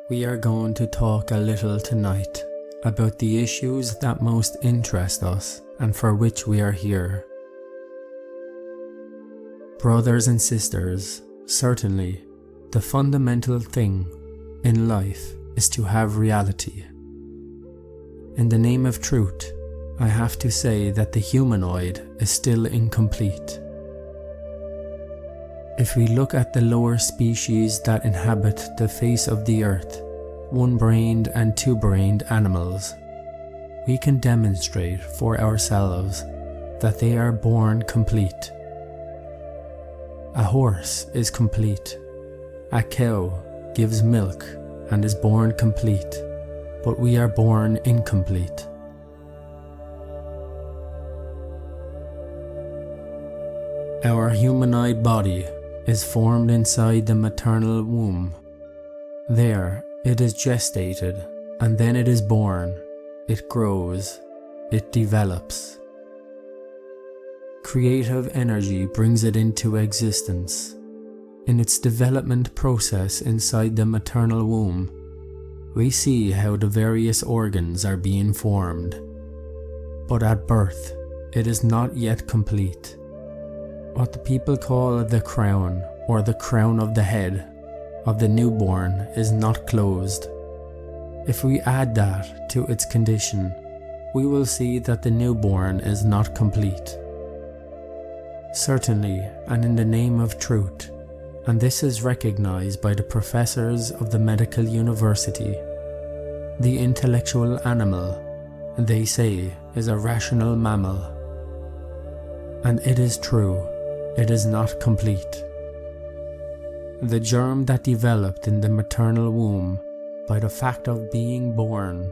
We are going to talk a little tonight about the issues that most interest us and for which we are here. Brothers and sisters, certainly, the fundamental thing in life is to have reality. In the name of truth, I have to say that the humanoid is still incomplete. If we look at the lower species that inhabit the face of the earth, one-brained and two-brained animals, we can demonstrate for ourselves that they are born complete. A horse is complete. A cow gives milk and is born complete, but we are born incomplete. Our humanoid body is formed inside the maternal womb. There, it is gestated, and then it is born. It grows. It develops. Creative energy brings it into existence. In its development process inside the maternal womb, we see how the various organs are being formed. But at birth, it is not yet complete. What the people call the crown, or the crown of the head, of the newborn is not closed. If we add that to its condition, we will see that the newborn is not complete. Certainly, and in the name of truth, and this is recognized by the professors of the medical university, the intellectual animal, they say, is a rational mammal. And it is true, it is not complete. The germ that developed in the maternal womb by the fact of being born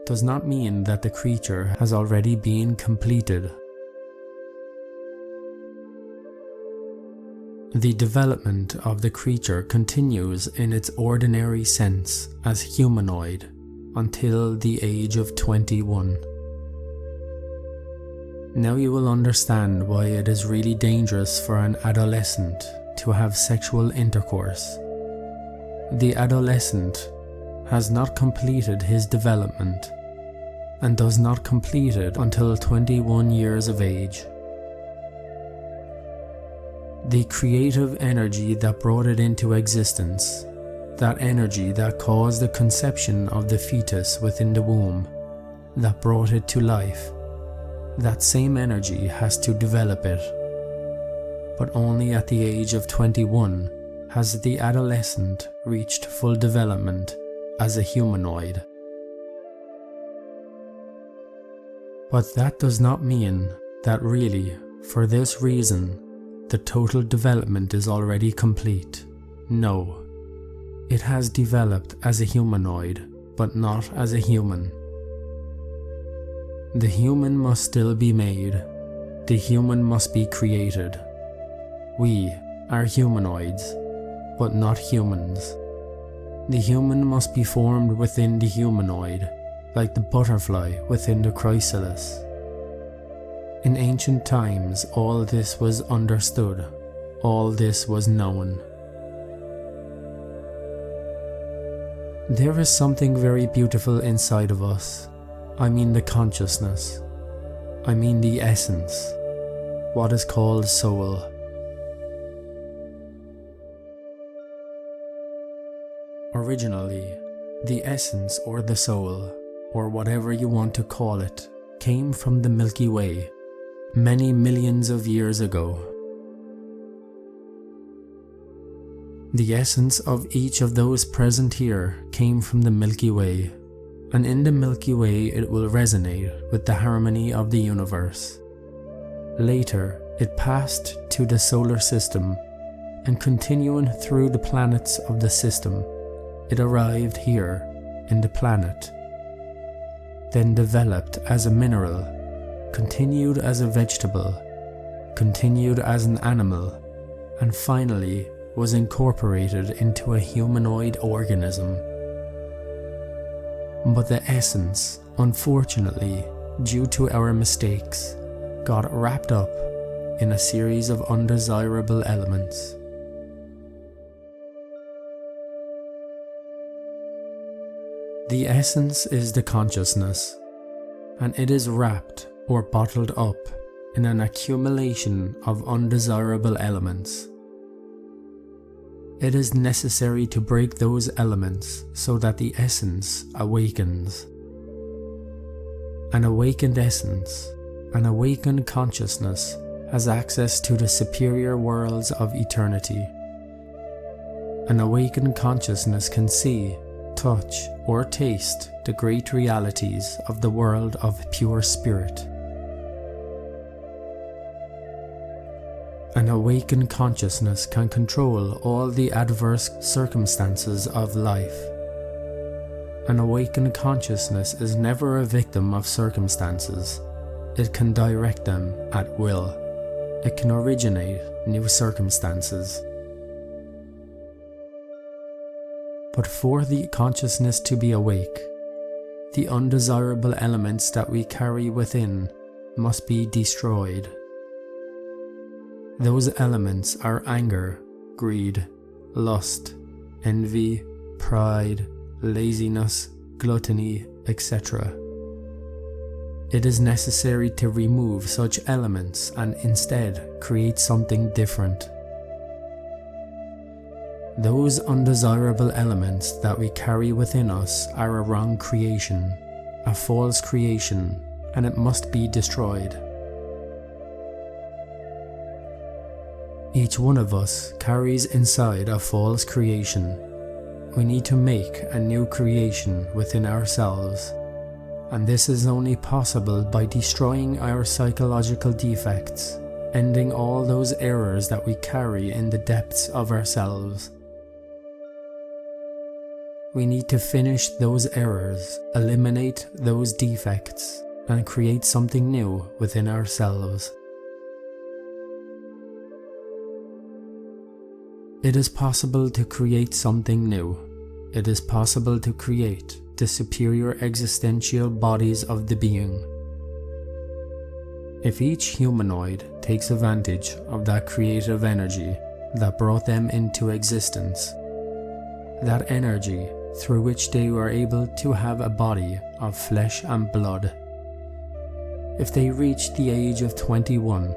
does not mean that the creature has already been completed. The development of the creature continues in its ordinary sense as humanoid until the age of 21. Now you will understand why it is really dangerous for an adolescent to have sexual intercourse. The adolescent has not completed his development and does not complete it until 21 years of age. The creative energy that brought it into existence, that energy that caused the conception of the fetus within the womb, that brought it to life, that same energy has to develop it. But only at the age of 21 has the adolescent reached full development as a humanoid. But that does not mean that really, for this reason, the total development is already complete. No, it has developed as a humanoid, but not as a human. The human must still be made. The human must be created. We are humanoids, but not humans. The human must be formed within the humanoid, like the butterfly within the chrysalis. In ancient times, all this was understood. All this was known. There is something very beautiful inside of us. I mean the consciousness. I mean the essence. What is called soul. Originally, the essence or the soul, or whatever you want to call it, came from the Milky Way, many millions of years ago. The essence of each of those present here came from the Milky Way, and in the Milky Way it will resonate with the harmony of the universe. Later, it passed to the solar system, and continuing through the planets of the system, it arrived here in the planet, then developed as a mineral, continued as a vegetable, continued as an animal, and finally was incorporated into a humanoid organism. But the essence, unfortunately, due to our mistakes, got wrapped up in a series of undesirable elements. The essence is the consciousness, and it is wrapped or bottled up in an accumulation of undesirable elements. It is necessary to break those elements so that the essence awakens. An awakened essence, an awakened consciousness, has access to the superior worlds of eternity. An awakened consciousness can see, touch, or taste the great realities of the world of pure spirit. An awakened consciousness can control all the adverse circumstances of life. An awakened consciousness is never a victim of circumstances. It can direct them at will. It can originate new circumstances. But for the consciousness to be awake, the undesirable elements that we carry within must be destroyed. Those elements are anger, greed, lust, envy, pride, laziness, gluttony, etc. It is necessary to remove such elements and instead create something different. Those undesirable elements that we carry within us are a wrong creation, a false creation, and it must be destroyed. Each one of us carries inside a false creation. We need to make a new creation within ourselves, and this is only possible by destroying our psychological defects, ending all those errors that we carry in the depths of ourselves. We need to finish those errors, eliminate those defects, and create something new within ourselves. It is possible to create something new. It is possible to create the superior existential bodies of the being. If each humanoid takes advantage of that creative energy that brought them into existence, that energy through which they were able to have a body of flesh and blood, if they reach the age of 21,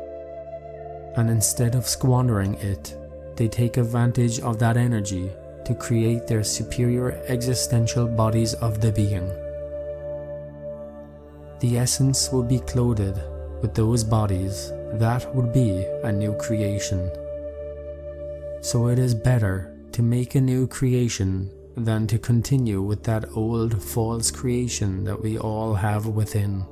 and instead of squandering it, they take advantage of that energy to create their superior existential bodies of the being, the essence will be clothed with those bodies. That would be a new creation. So it is better to make a new creation than to continue with that old false creation that we all have within.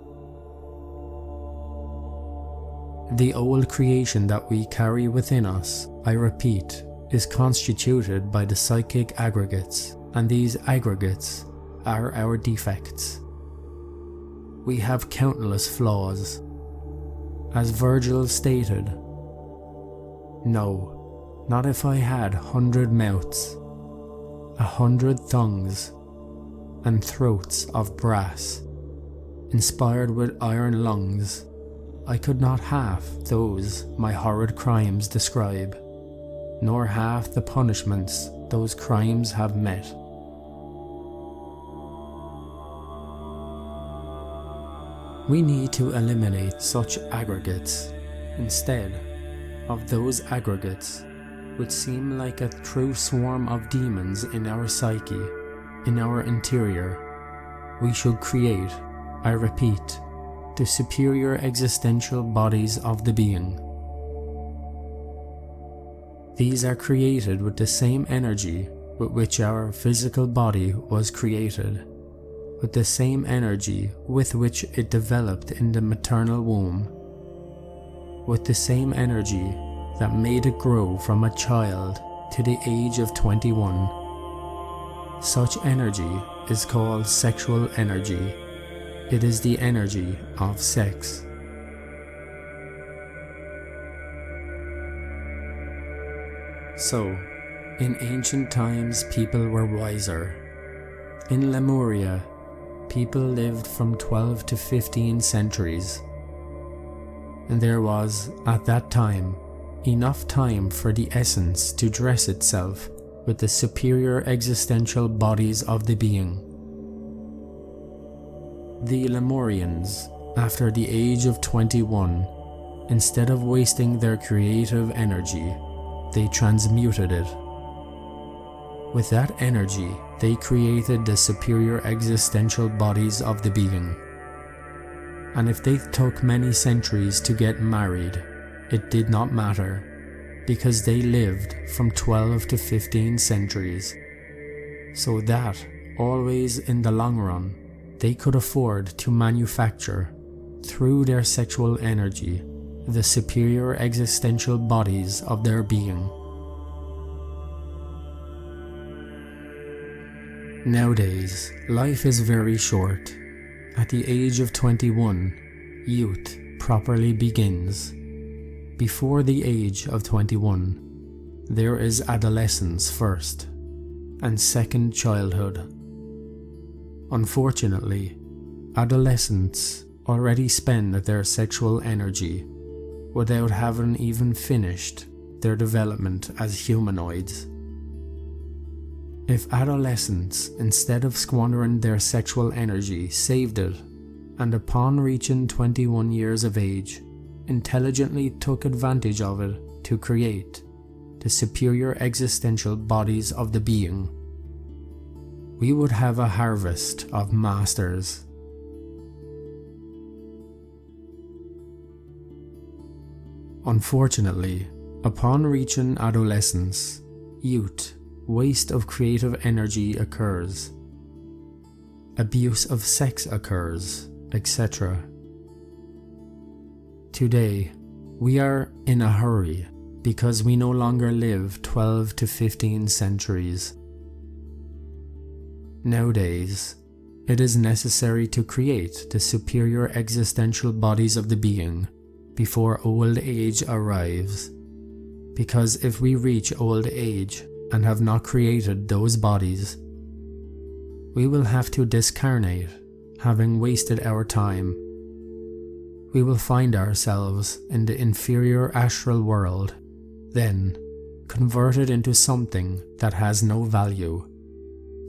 The old creation that we carry within us, I repeat, is constituted by the psychic aggregates, and these aggregates are our defects. We have countless flaws. As Virgil stated, "No, not if I had 100 mouths, 100 tongues, and throats of brass, inspired with iron lungs, I could not half those my horrid crimes describe, nor half the punishments those crimes have met." We need to eliminate such aggregates instead of those aggregates which seem like a true swarm of demons in our psyche, in our interior. We should create, I repeat, the superior existential bodies of the being. These are created with the same energy with which our physical body was created, with the same energy with which it developed in the maternal womb, with the same energy that made it grow from a child to the age of 21. Such energy is called sexual energy. It is the energy of sex. So, in ancient times people were wiser. In Lemuria, people lived from 12 to 15 centuries. And there was, at that time, enough time for the essence to dress itself with the superior existential bodies of the being. The Lemurians, after the age of 21, instead of wasting their creative energy, they transmuted it. With that energy, they created the superior existential bodies of the being. And if they took many centuries to get married, it did not matter, because they lived from 12 to 15 centuries. So that, always in the long run, they could afford to manufacture, through their sexual energy, the superior existential bodies of their being. Nowadays, life is very short. At the age of 21, youth properly begins. Before the age of 21, there is adolescence first, and second childhood. Unfortunately, adolescents already spend their sexual energy without having even finished their development as humanoids. If adolescents, instead of squandering their sexual energy, saved it, and upon reaching 21 years of age, intelligently took advantage of it to create the superior existential bodies of the being, we would have a harvest of masters. Unfortunately, upon reaching adolescence, youth, waste of creative energy occurs, abuse of sex occurs, etc. Today, we are in a hurry because we no longer live 12 to 15 centuries. Nowadays, it is necessary to create the superior existential bodies of the being before old age arrives, because if we reach old age and have not created those bodies, we will have to discarnate, having wasted our time. We will find ourselves in the inferior astral world, then converted into something that has no value,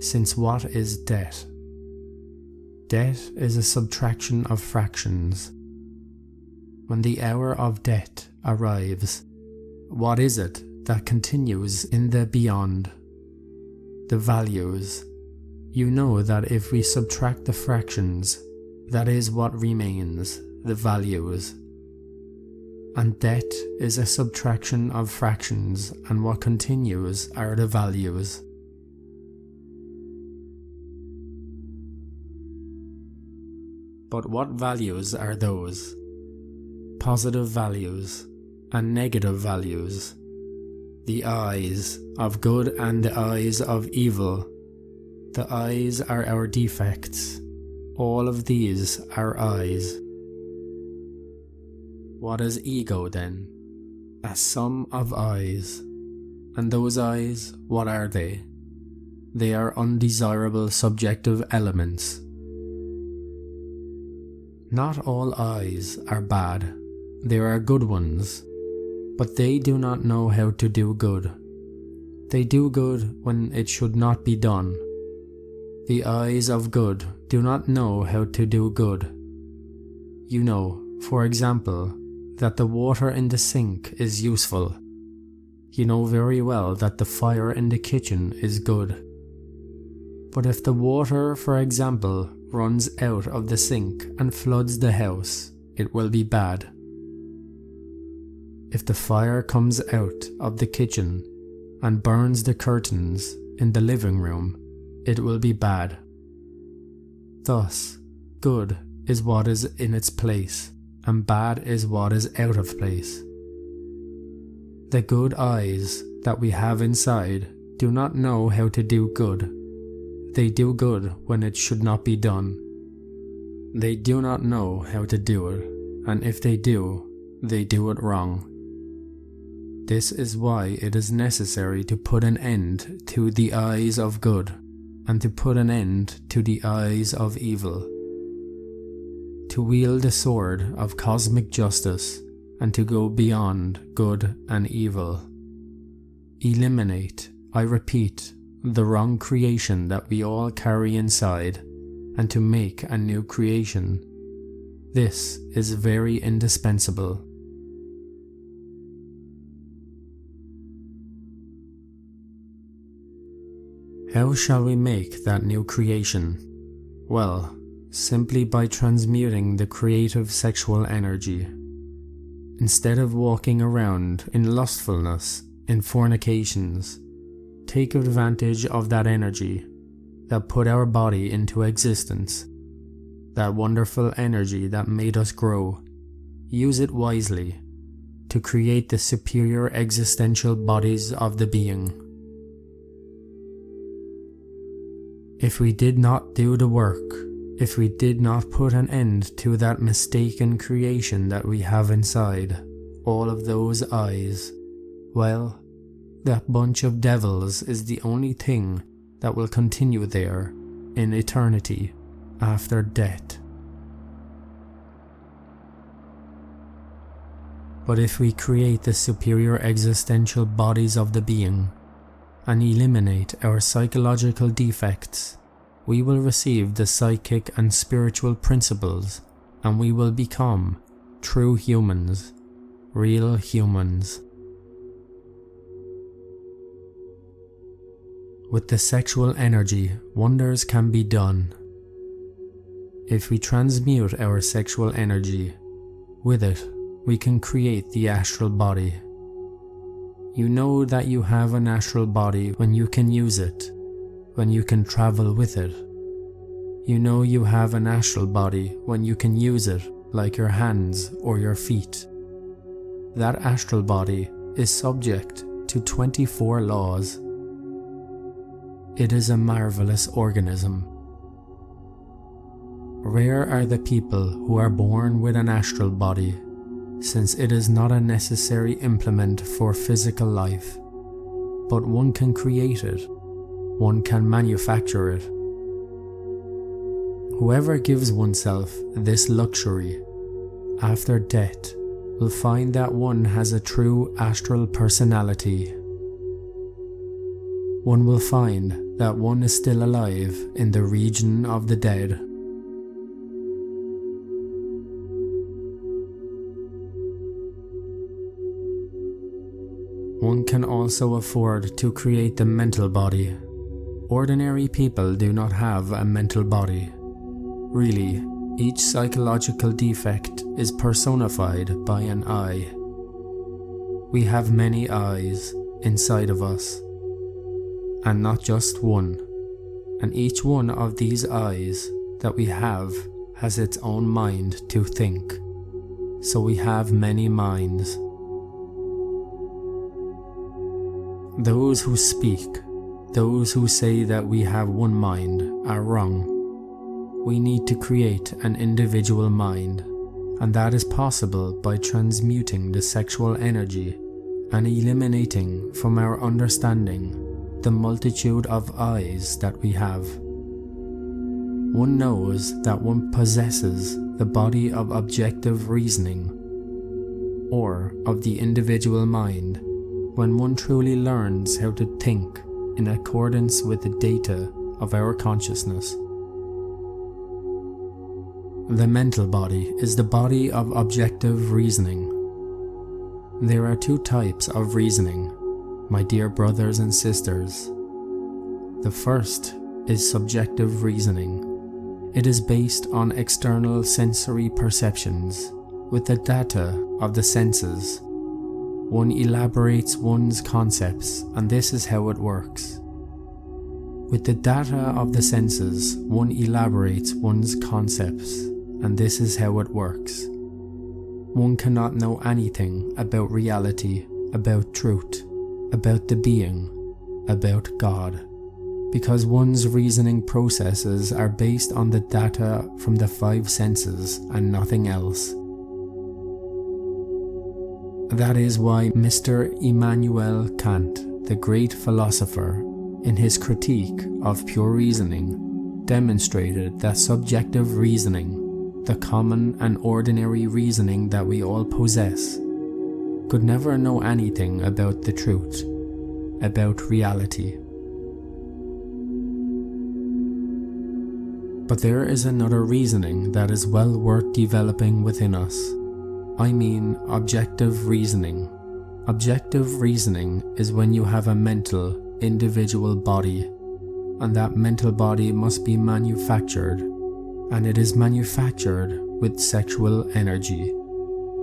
since what is debt? Debt is a subtraction of fractions. When the hour of debt arrives, what is it that continues in the beyond? The values. You know that if we subtract the fractions, that is what remains, the values. And debt is a subtraction of fractions, and what continues are the values. But what values are those? Positive values and negative values. The eyes of good and the eyes of evil. The eyes are our defects. All of these are eyes. What is ego then? A sum of eyes. And those eyes, what are they? They are undesirable subjective elements. Not all eyes are bad. There are good ones, but they do not know how to do good. They do good when it should not be done. The eyes of good do not know how to do good. You know, for example, that the water in the sink is useful. You know very well that the fire in the kitchen is good. But if the water, for example, runs out of the sink and floods the house, it will be bad. If the fire comes out of the kitchen and burns the curtains in the living room, it will be bad. Thus, good is what is in its place, and bad is what is out of place. The good eyes that we have inside do not know how to do good. They do good when it should not be done. They do not know how to do it, and if they do it wrong. This is why it is necessary to put an end to the eyes of good, and to put an end to the eyes of evil. To wield the sword of cosmic justice, and to go beyond good and evil. Eliminate, I repeat, the wrong creation that we all carry inside, and to make a new creation. This is very indispensable. How shall we make that new creation? Well, simply by transmuting the creative sexual energy. Instead of walking around in lustfulness, in fornications, take advantage of that energy that put our body into existence, that wonderful energy that made us grow. Use it wisely to create the superior existential bodies of the being. If we did not do the work, if we did not put an end to that mistaken creation that we have inside, all of those eyes, well, that bunch of devils is the only thing that will continue there in eternity after death. But if we create the superior existential bodies of the being and eliminate our psychological defects, we will receive the psychic and spiritual principles, and we will become true humans, real humans. With the sexual energy, wonders can be done. If we transmute our sexual energy, with it we can create the astral body. You know that you have an astral body when you can use it, when you can travel with it. You know you have an astral body when you can use it, like your hands or your feet. That astral body is subject to 24 laws. It is a marvelous organism. Rare are the people who are born with an astral body, since it is not a necessary implement for physical life, but one can create it, one can manufacture it. Whoever gives oneself this luxury, after death, will find that one has a true astral personality. One will find that one is still alive in the region of the dead. One can also afford to create the mental body. Ordinary people do not have a mental body. Really, each psychological defect is personified by an eye. We have many eyes inside of us, and not just one, and each one of these eyes that we have has its own mind to think, so we have many minds. Those who speak, those who say that we have one mind, are wrong. We need to create an individual mind, and that is possible by transmuting the sexual energy and eliminating from our understanding the multitude of eyes that we have. One knows that one possesses the body of objective reasoning, or of the individual mind, when one truly learns how to think in accordance with the data of our consciousness. The mental body is the body of objective reasoning. There are two types of reasoning, my dear brothers and sisters. The first is subjective reasoning. It is based on external sensory perceptions, with the data of the senses. One elaborates one's concepts, and this is how it works. With the data of the senses, one elaborates one's concepts, and this is how it works. One cannot know anything about reality, about truth, about the being, about God, because one's reasoning processes are based on the data from the five senses and nothing else. That is why Mr. Immanuel Kant, the great philosopher, in his critique of pure reasoning, demonstrated that subjective reasoning, the common and ordinary reasoning that we all possess, could never know anything about the truth, about reality. But there is another reasoning that is well worth developing within us. I mean objective reasoning. Objective reasoning is when you have a mental, individual body, and that mental body must be manufactured, and it is manufactured with sexual energy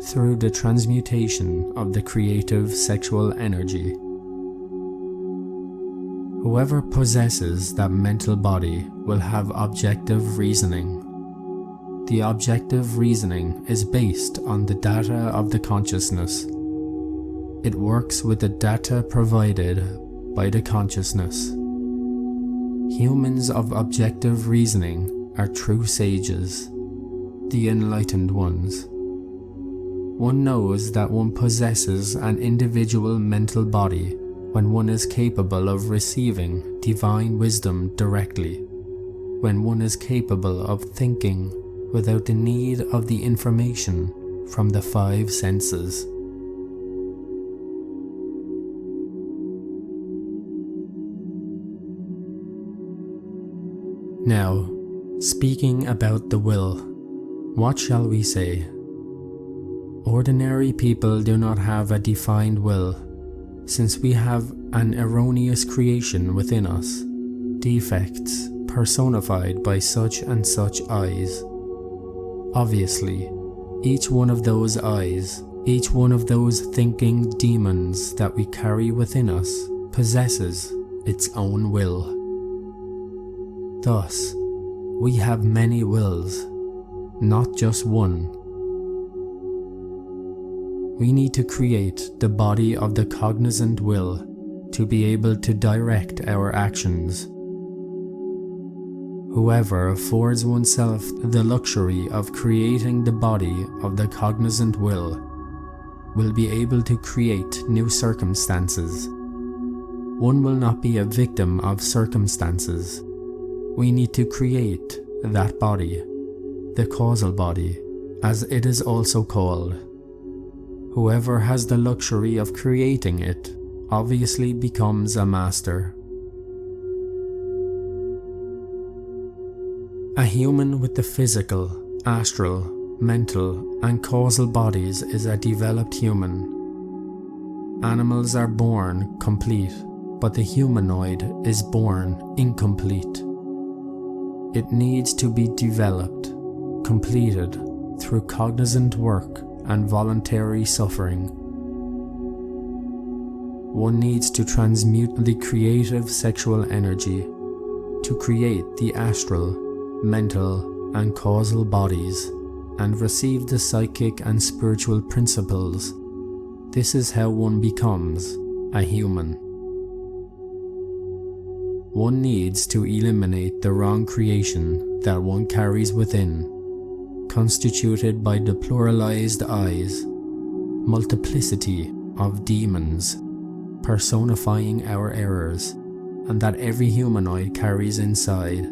through the transmutation of the creative sexual energy. Whoever possesses that mental body will have objective reasoning. The objective reasoning is based on the data of the consciousness. It works with the data provided by the consciousness. Humans of objective reasoning are true sages, the enlightened ones. One knows that one possesses an individual mental body when one is capable of receiving divine wisdom directly, when one is capable of thinking without the need of the information from the five senses. Now, speaking about the will, what shall we say? Ordinary people do not have a defined will, since we have an erroneous creation within us, defects personified by such and such eyes. Obviously, each one of those eyes, each one of those thinking demons that we carry within us, possesses its own will. Thus, we have many wills, not just one. We need to create the body of the cognizant will to be able to direct our actions. Whoever affords oneself the luxury of creating the body of the cognizant will be able to create new circumstances. One will not be a victim of circumstances. We need to create that body, the causal body, as it is also called. Whoever has the luxury of creating it obviously becomes a master. A human with the physical, astral, mental, and causal bodies is a developed human. Animals are born complete, but the humanoid is born incomplete. It needs to be developed, completed through cognizant work and voluntary suffering. One needs to transmute the creative sexual energy to create the astral, mental, and causal bodies and receive the psychic and spiritual principles. This is how one becomes a human. One needs to eliminate the wrong creation that one carries within, constituted by the pluralized eyes, multiplicity of demons, personifying our errors, and that every humanoid carries inside.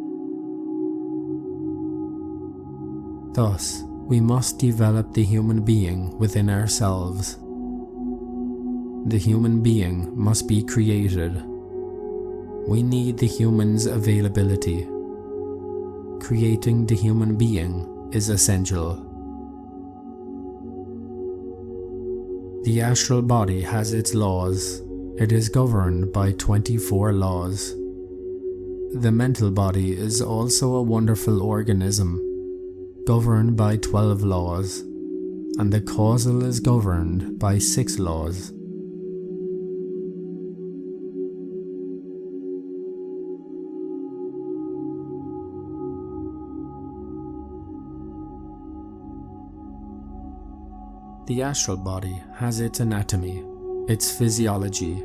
Thus, we must develop the human being within ourselves. The human being must be created. We need the human's availability. Creating the human being is essential. The astral body has its laws. It is governed by 24 laws. The mental body is also a wonderful organism, governed by 12 laws, and the causal is governed by 6 laws. The astral body has its anatomy, its physiology.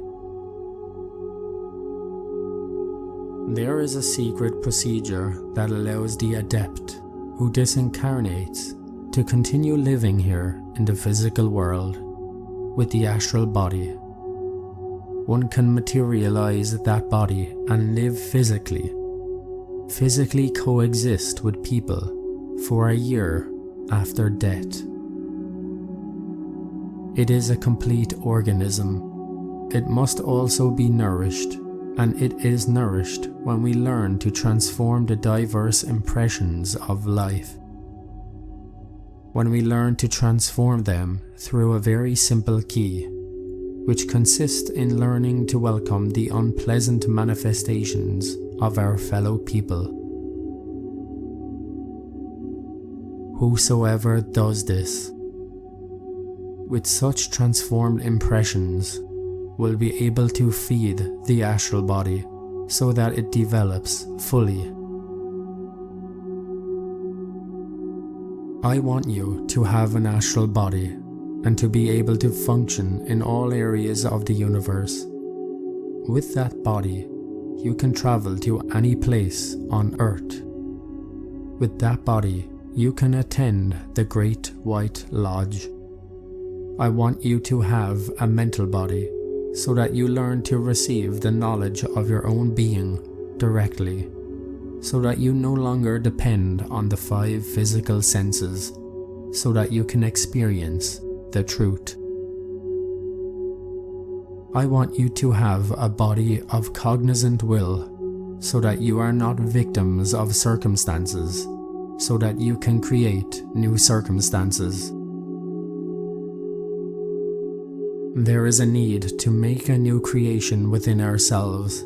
There is a secret procedure that allows the adept who disincarnates to continue living here in the physical world with the astral body. One can materialize that body and live physically coexist with people for a year after death. It is a complete organism. It must also be nourished, and it is nourished when we learn to transform the diverse impressions of life. When we learn to transform them through a very simple key, which consists in learning to welcome the unpleasant manifestations of our fellow people. Whosoever does this, with such transformed impressions, will be able to feed the astral body so that it develops fully. I want you to have an astral body and to be able to function in all areas of the universe. With that body, you can travel to any place on Earth. With that body, you can attend the Great White Lodge. I want you to have a mental body so that you learn to receive the knowledge of your own being directly, so that you no longer depend on the 5 physical senses, so that you can experience the truth. I want you to have a body of cognizant will, so that you are not victims of circumstances, so that you can create new circumstances. There is a need to make a new creation within ourselves.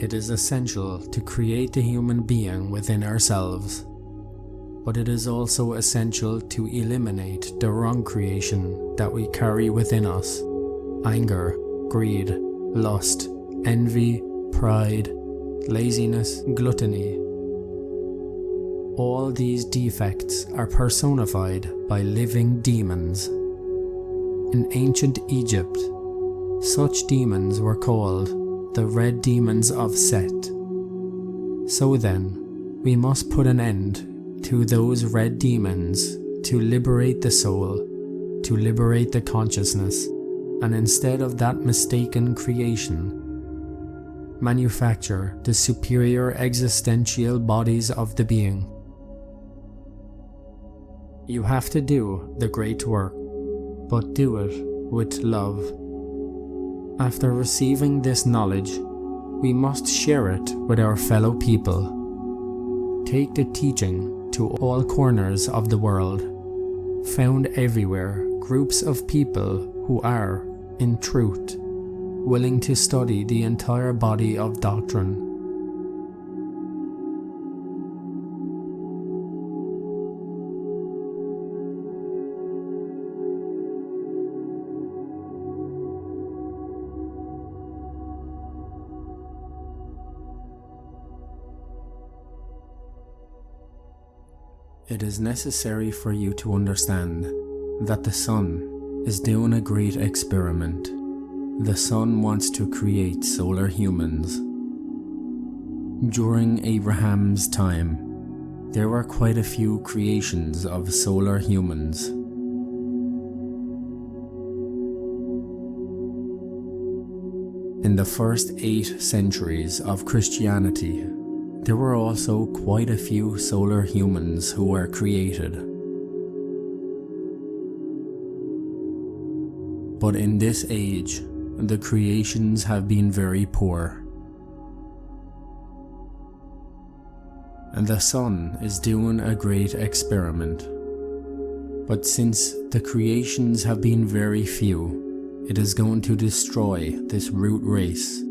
It is essential to create the human being within ourselves, but it is also essential to eliminate the wrong creation that we carry within us: anger, greed, lust, envy, pride, laziness, gluttony. All these defects are personified by living demons. In ancient Egypt, such demons were called the red demons of Set. So then, we must put an end to those red demons to liberate the soul, to liberate the consciousness, and instead of that mistaken creation, manufacture the superior existential bodies of the being. You have to do the great work, but do it with love. After receiving this knowledge, we must share it with our fellow people. Take the teaching to all corners of the world. Found everywhere groups of people who are, in truth, willing to study the entire body of doctrine. It is necessary for you to understand that the Sun is doing a great experiment. The Sun wants to create solar humans. During Abraham's time, there were quite a few creations of solar humans. In the first 8 centuries of Christianity, there were also quite a few solar humans who were created. But in this age, the creations have been very poor. And the Sun is doing a great experiment. But since the creations have been very few, it is going to destroy this root race.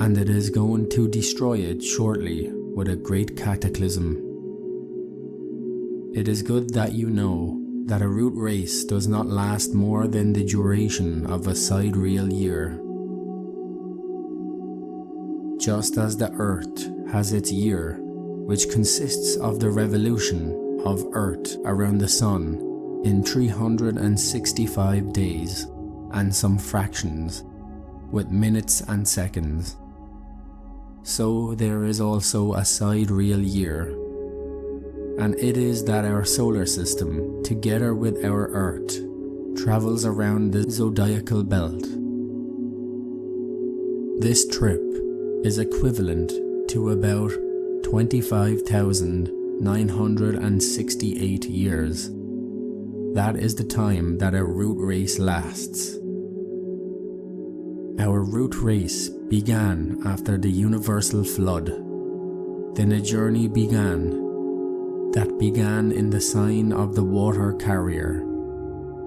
And it is going to destroy it shortly with a great cataclysm. It is good that you know that a root race does not last more than the duration of a sidereal year. Just as the Earth has its year, which consists of the revolution of Earth around the Sun in 365 days and some fractions, with minutes and seconds. So there is also a sidereal year, and it is that our solar system, together with our Earth, travels around the zodiacal belt. This trip is equivalent to about 25,968 years. That is the time that a root race lasts. Our root race began after the universal flood. Then a journey began that began in the sign of the water carrier.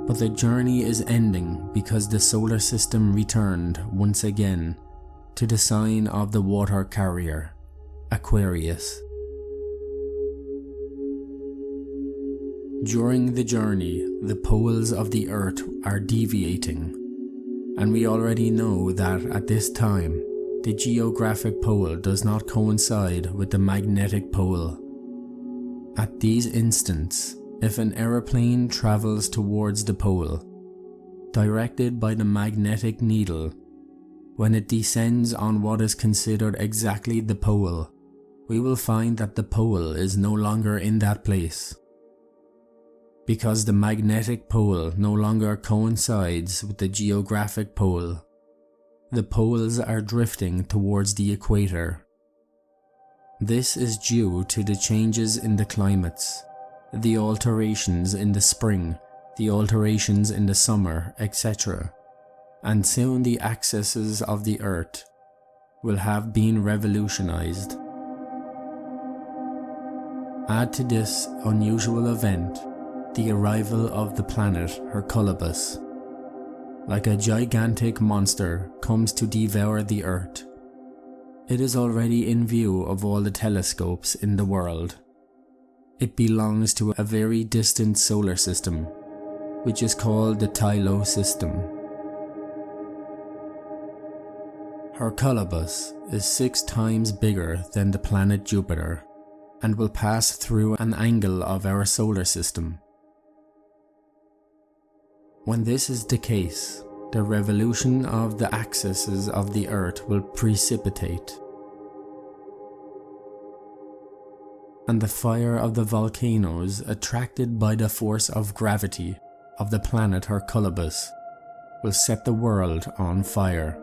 But the journey is ending because the solar system returned once again to the sign of the water carrier, Aquarius. During the journey, the poles of the Earth are deviating, and we already know that at this time, the geographic pole does not coincide with the magnetic pole. At these instants, if an aeroplane travels towards the pole, directed by the magnetic needle, when it descends on what is considered exactly the pole, we will find that the pole is no longer in that place. Because the magnetic pole no longer coincides with the geographic pole, the poles are drifting towards the equator. This is due to the changes in the climates, the alterations in the spring, the alterations in the summer, etc. And soon the axes of the Earth will have been revolutionized. Add to this unusual event the arrival of the planet Hercolubus. Like a gigantic monster comes to devour the Earth. It is already in view of all the telescopes in the world. It belongs to a very distant solar system, which is called the Tylo system. Hercolubus is 6 times bigger than the planet Jupiter and will pass through an angle of our solar system. When this is the case, the revolution of the axes of the Earth will precipitate, and the fire of the volcanoes attracted by the force of gravity of the planet Hercolubus will set the world on fire,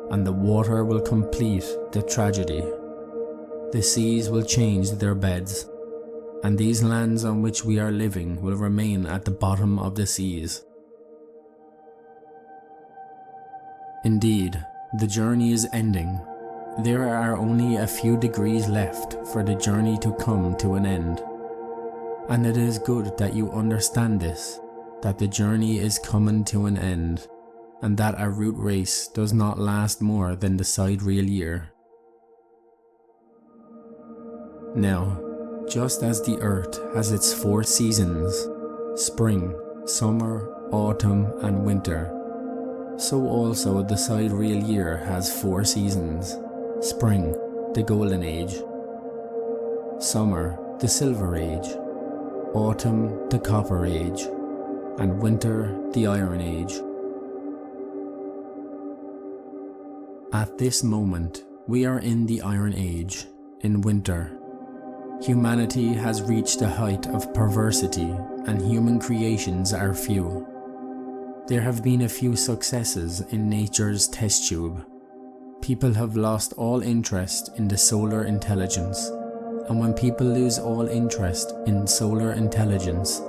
and the water will complete the tragedy. The seas will change their beds, and these lands on which we are living will remain at the bottom of the seas. Indeed, the journey is ending. There are only a few degrees left for the journey to come to an end. And it is good that you understand this, that the journey is coming to an end, and that a root race does not last more than the sidereal year. Now, just as the Earth has its 4 seasons, spring, summer, autumn, and winter, so also the sidereal year has 4 seasons: spring, the golden age; summer, the silver age; autumn, the copper age; and winter, the iron age. At this moment, we are in the Iron Age, in winter. Humanity has reached a height of perversity, and human creations are few. There have been a few successes in nature's test tube. People have lost all interest in the solar intelligence, and when people lose all interest in solar intelligence,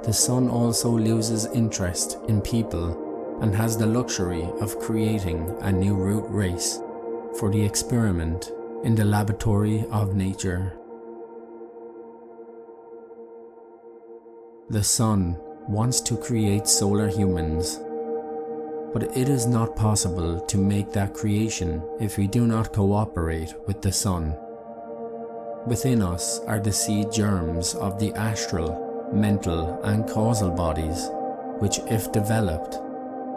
the sun also loses interest in people and has the luxury of creating a new root race for the experiment in the laboratory of nature. The sun wants to create solar humans, but it is not possible to make that creation if we do not cooperate with the sun. Within us are the seed germs of the astral, mental, and causal bodies, which, if developed,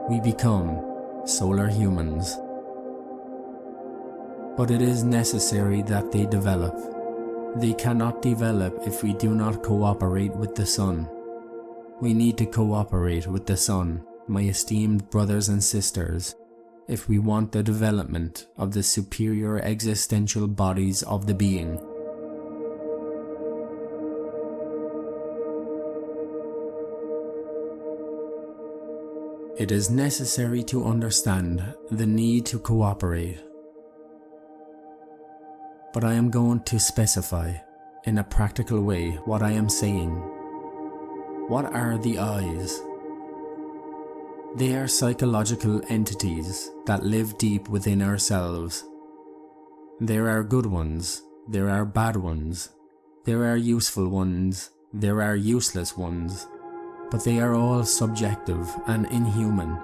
we become solar humans. But it is necessary that they develop. They cannot develop if we do not cooperate with the sun. We need to cooperate with the sun, my esteemed brothers and sisters, if we want the development of the superior existential bodies of the being. It is necessary to understand the need to cooperate. But I am going to specify, in a practical way, what I am saying. What are the eyes? They are psychological entities that live deep within ourselves. There are good ones, there are bad ones, there are useful ones, there are useless ones, but they are all subjective and inhuman.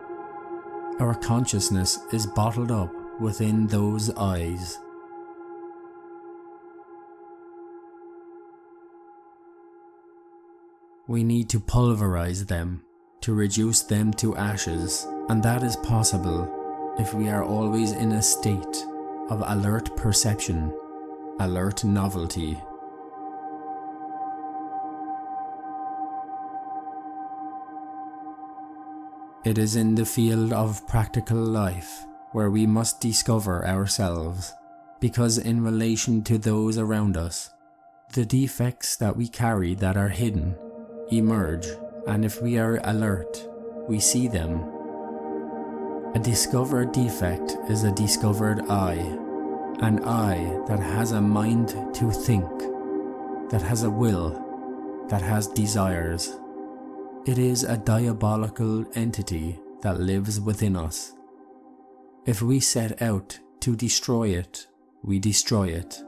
Our consciousness is bottled up within those eyes. We need to pulverize them, to reduce them to ashes, and that is possible if we are always in a state of alert perception, alert novelty. It is in the field of practical life where we must discover ourselves, because in relation to those around us, the defects that we carry that are hidden emerge, and if we are alert, we see them. A discovered defect is a discovered I, an I that has a mind to think, that has a will, that has desires. It is a diabolical entity that lives within us. If we set out to destroy it, we destroy it.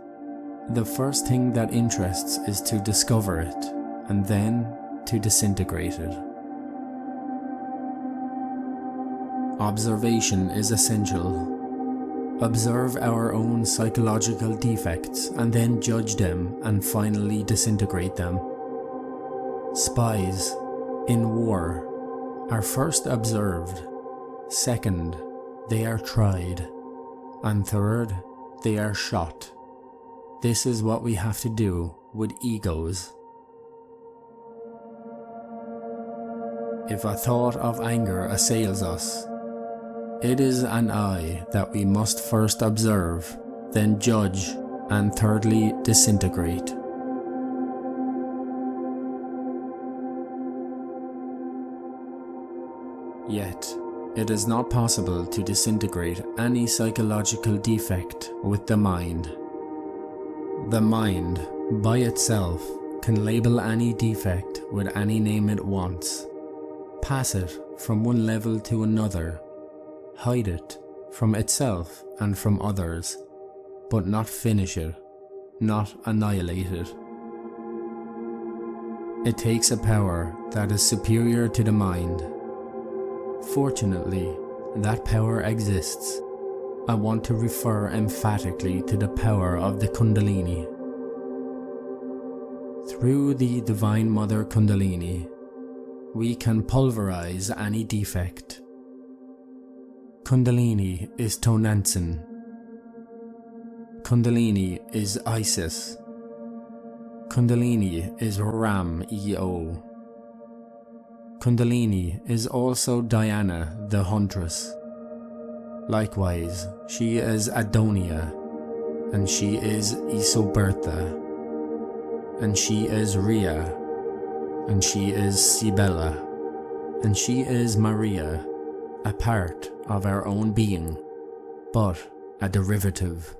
The first thing that interests is to discover it, and then to disintegrate it. Observation is essential. Observe our own psychological defects and then judge them and finally disintegrate them. Spies in war are first observed, second, they are tried, and third, they are shot. This is what we have to do with egos. If a thought of anger assails us, it is an I that we must first observe, then judge, and thirdly disintegrate. Yet, it is not possible to disintegrate any psychological defect with the mind. The mind, by itself, can label any defect with any name it wants, pass it from one level to another, hide it from itself and from others, but not finish it, not annihilate it. It takes a power that is superior to the mind. Fortunately, that power exists. I want to refer emphatically to the power of the Kundalini. Through the Divine Mother Kundalini, we can pulverize any defect. Kundalini is Tonantzin. Kundalini is Isis. Kundalini is Ram-Eo. Kundalini is also Diana the Huntress. Likewise, she is Adonia, and she is Isoberta, and she is Rhea, and she is Sibella, and she is Maria, a part of our own being, but a derivative.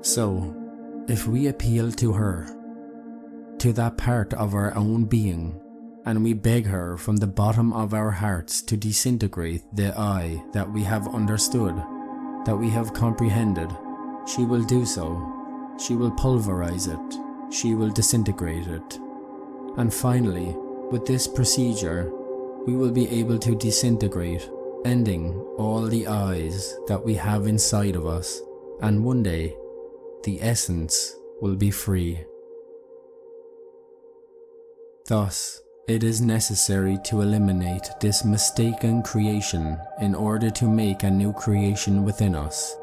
So, if we appeal to her, to that part of our own being, and we beg her from the bottom of our hearts to disintegrate the I that we have understood, that we have comprehended, she will do so. She will pulverize it. She will disintegrate it. And finally, with this procedure, we will be able to disintegrate, ending all the I's that we have inside of us, and one day, the essence will be free. Thus, it is necessary to eliminate this mistaken creation in order to make a new creation within us,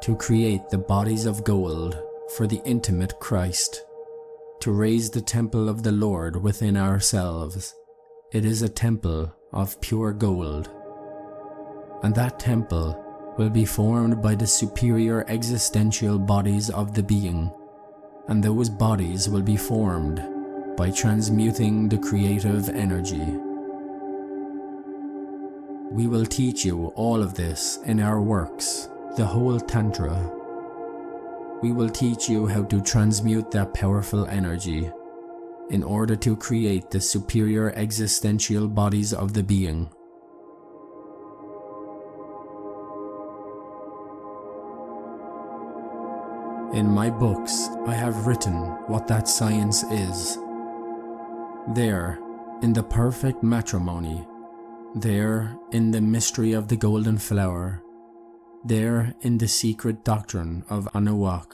to create the bodies of gold for the intimate Christ, to raise the temple of the Lord within ourselves. It is a temple of pure gold, and that temple will be formed by the superior existential bodies of the being, and those bodies will be formed by transmuting the creative energy. We will teach you all of this in our works, the whole Tantra. We will teach you how to transmute that powerful energy. in order to create the superior existential bodies of the being. In my books, I have written what that science is. There, in the perfect matrimony, there, in the mystery of the golden flower, there, in the secret doctrine of Anuak.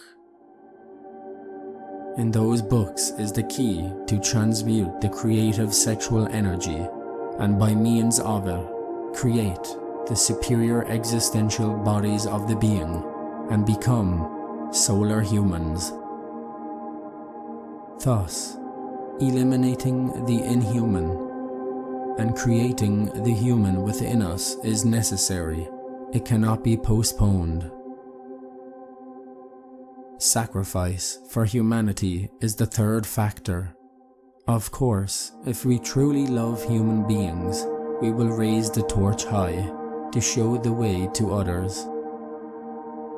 In those books is the key to transmute the creative sexual energy, and by means of it, create the superior existential bodies of the being, and become solar humans. Thus, eliminating the inhuman and creating the human within us is necessary. It cannot be postponed. Sacrifice for humanity is the third factor. Of course, if we truly love human beings, we will raise the torch high to show the way to others.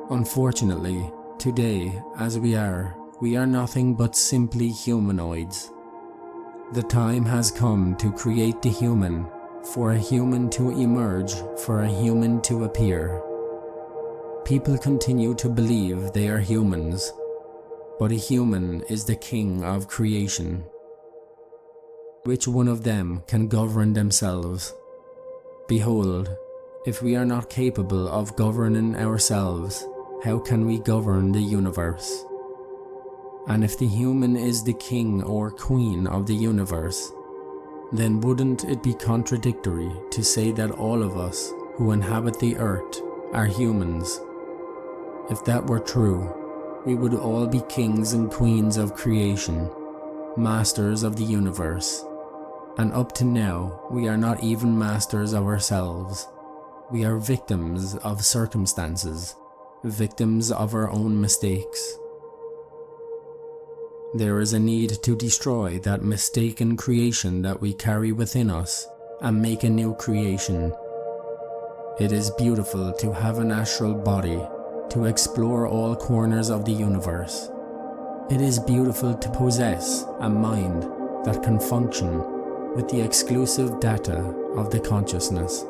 Unfortunately, today, as we are nothing but simply humanoids. The time has come to create the human, for a human to emerge, for a human to appear. People continue to believe they are humans, but a human is the king of creation. Which one of them can govern themselves? Behold, if we are not capable of governing ourselves, how can we govern the universe? And if the human is the king or queen of the universe, then wouldn't it be contradictory to say that all of us who inhabit the earth are humans? If that were true, we would all be kings and queens of creation, masters of the universe. And up to now, we are not even masters of ourselves. We are victims of circumstances, victims of our own mistakes. There is a need to destroy that mistaken creation that we carry within us and make a new creation. It is beautiful to have an astral body, to explore all corners of the universe. It is beautiful to possess a mind that can function with the exclusive data of the consciousness.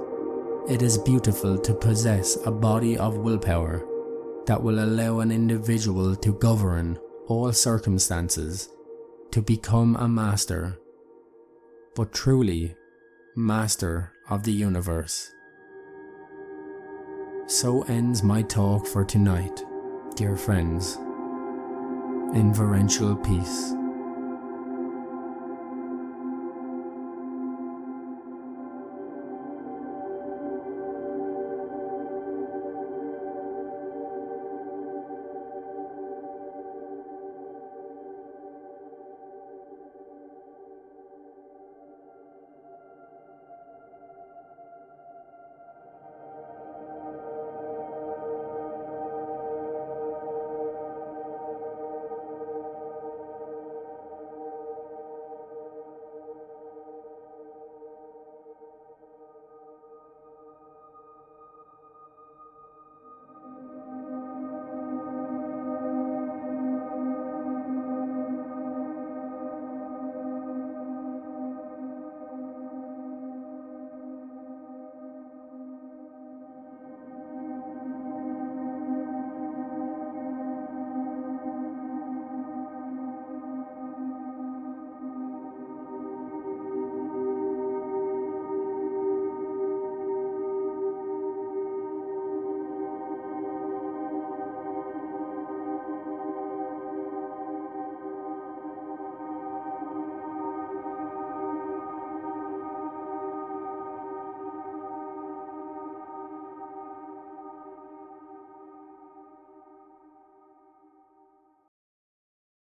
It is beautiful to possess a body of willpower that will allow an individual to govern all circumstances, to become a master, but truly master of the universe. So ends my talk for tonight, dear friends. Inverential peace.